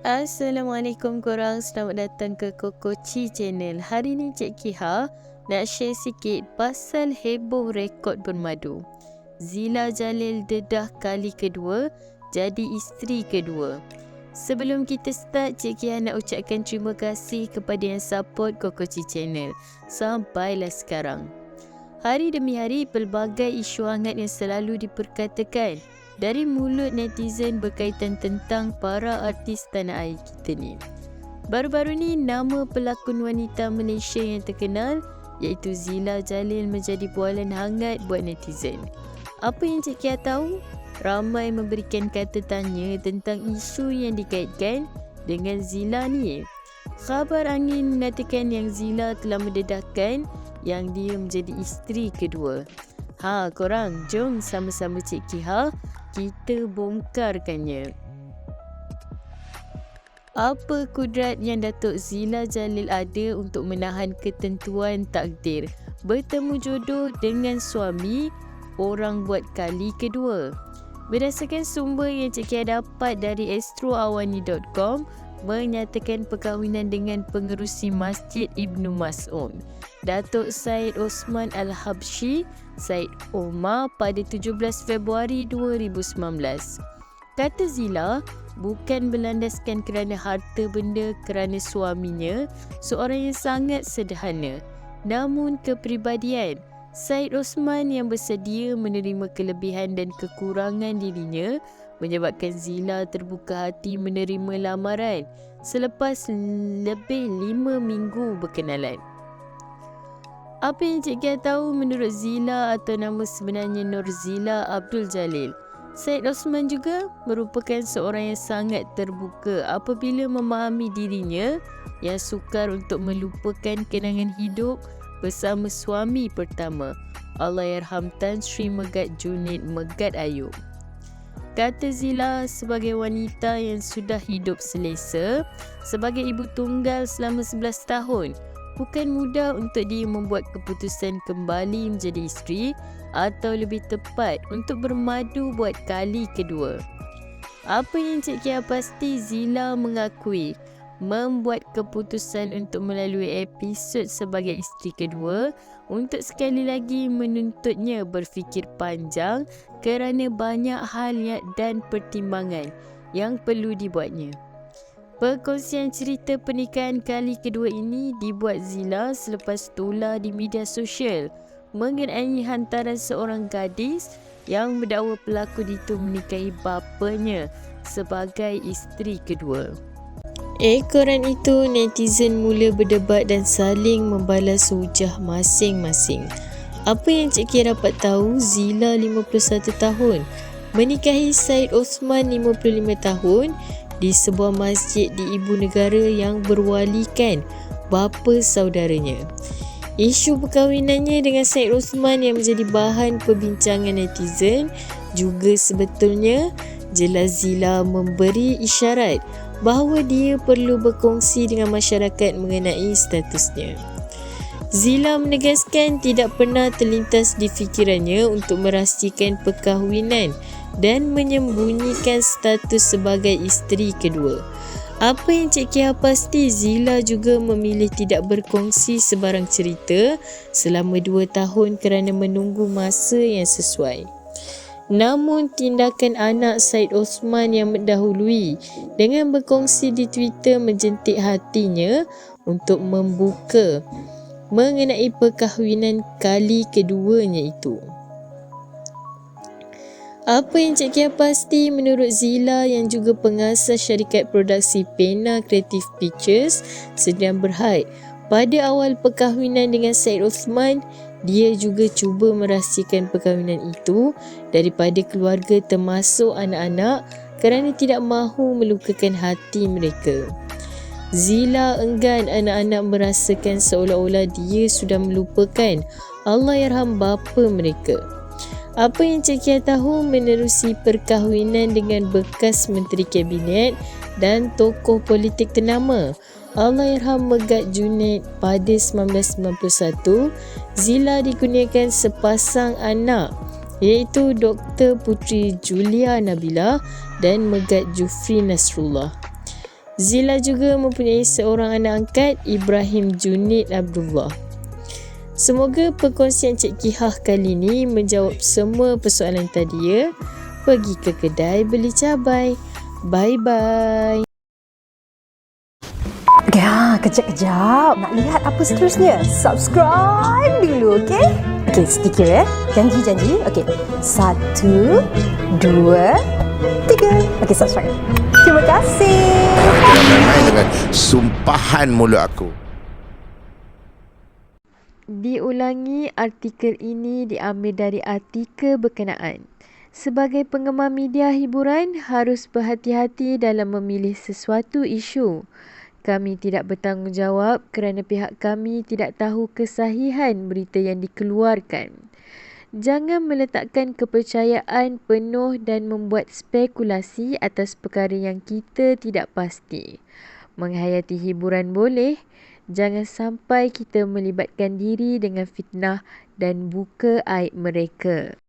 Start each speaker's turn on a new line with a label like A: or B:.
A: Assalamualaikum korang, selamat datang ke Kokoci Channel. Hari ni Cik Kiha nak share sikit pasal heboh rekod bermadu. Zila Jalil dedah kali kedua jadi isteri kedua. Sebelum kita start, Cik Kiha nak ucapkan terima kasih kepada yang support Kokoci Channel sampailah sekarang. Hari demi hari, pelbagai isu hangat yang selalu diperkatakan dari mulut netizen berkaitan tentang para artis tanah air kita ni. Baru-baru ni, nama pelakon wanita Malaysia yang terkenal iaitu Zila Jalil menjadi bualan hangat buat netizen. Apa yang Cik Kia tahu? Ramai memberikan kata tanya tentang isu yang dikaitkan dengan Zila ni. Khabar angin mengatakan yang Zila telah mendedahkan yang dia menjadi isteri kedua. Korang, jom sama-sama Cik Kiha kita bongkarkannya. Apa kudrat yang Datuk Zila Jalil ada untuk menahan ketentuan takdir bertemu jodoh dengan suami orang buat kali kedua? Berdasarkan sumber yang Cik Kia dapat dari astroawani.com, menyatakan perkahwinan dengan pengerusi Masjid Ibnu Mas'ud, Datuk Syed Osman Al-Habsyi Syed Omar pada 17 Februari 2019. Kata Zila, bukan berlandaskan kerana harta benda kerana suaminya seorang yang sangat sederhana, namun kepribadian Syed Osman yang bersedia menerima kelebihan dan kekurangan dirinya menyebabkan Zila terbuka hati menerima lamaran selepas lebih 5 minggu berkenalan. Apa yang Cik Kia tahu menurut Zila atau nama sebenarnya Nurzila Abdul Jalil, Syed Osman juga merupakan seorang yang sangat terbuka apabila memahami dirinya yang sukar untuk melupakan kenangan hidup bersama suami pertama, Allahyarham Tan Sri Megat Junid Megat Ayub. Kata Zila, sebagai wanita yang sudah hidup selesa sebagai ibu tunggal selama 11 tahun, bukan mudah untuk dia membuat keputusan kembali menjadi isteri atau lebih tepat untuk bermadu buat kali kedua. Apa yang Cik Kia pasti, Zila mengakui membuat keputusan untuk melalui episod sebagai isteri kedua untuk sekali lagi menuntutnya berfikir panjang kerana banyak hal dan pertimbangan yang perlu dibuatnya. Perkongsian cerita pernikahan kali kedua ini dibuat Zila selepas tular di media sosial mengenai hantaran seorang gadis yang mendakwa pelakon itu menikahi bapanya sebagai isteri kedua. Ekoran itu, netizen mula berdebat dan saling membalas hujah masing-masing. Apa yang Cik Kia dapat tahu, Zila 51 tahun, menikahi Syed Osman 55 tahun di sebuah masjid di ibu negara yang berwalikan bapa saudaranya. Isu perkahwinannya dengan Syed Osman yang menjadi bahan perbincangan netizen juga sebetulnya jelas Zila memberi isyarat bahawa dia perlu berkongsi dengan masyarakat mengenai statusnya. Zila menegaskan tidak pernah terlintas di fikirannya untuk merahsiakan perkahwinan dan menyembunyikan status sebagai isteri kedua. Apa yang Cik Kia pasti, Zila juga memilih tidak berkongsi sebarang cerita selama 2 tahun kerana menunggu masa yang sesuai. Namun tindakan anak Syed Osman yang mendahului dengan berkongsi di Twitter menjentik hatinya untuk membuka mengenai perkahwinan kali keduanya itu. Apa yang Cik Kia pasti, menurut Zila yang juga pengasas syarikat produksi Pena Creative Pictures sedang berhaid, pada awal perkahwinan dengan Syed Osman, dia juga cuba merahsiakan perkahwinan itu daripada keluarga termasuk anak-anak kerana tidak mahu melukakan hati mereka. Zila enggan anak-anak merasakan seolah-olah dia sudah melupakan Allahyarham bapa mereka. Apa yang Cik Kia tahu, menerusi perkahwinan dengan bekas Menteri Kabinet dan tokoh politik ternama Allahyarham Megat Junid pada 1991, Zila dikurniakan sepasang anak iaitu Dr. Puteri Julia Nabila dan Megat Jufri Nasrullah. Zila juga mempunyai seorang anak angkat, Ibrahim Junid Abdullah. Semoga perkongsian Cik Kihah kali ini menjawab semua persoalan tadi ya. Pergi ke kedai beli cabai. Bye-bye.
B: Ya, kejap-kejap. Nak lihat apa seterusnya? Subscribe dulu, okey? Okey, sedikit ya. Janji-janji. Okey. 1, 2, 3. Okey, subscribe. Terima kasih.
C: Jangan main-main dengan sumpahan mulut aku.
A: Diulangi, artikel ini diambil dari artikel berkenaan. Sebagai penggemar media hiburan, harus berhati-hati dalam memilih sesuatu isu. Kami tidak bertanggungjawab kerana pihak kami tidak tahu kesahihan berita yang dikeluarkan. Jangan meletakkan kepercayaan penuh dan membuat spekulasi atas perkara yang kita tidak pasti. Menghayati hiburan boleh, jangan sampai kita melibatkan diri dengan fitnah dan buka aib mereka.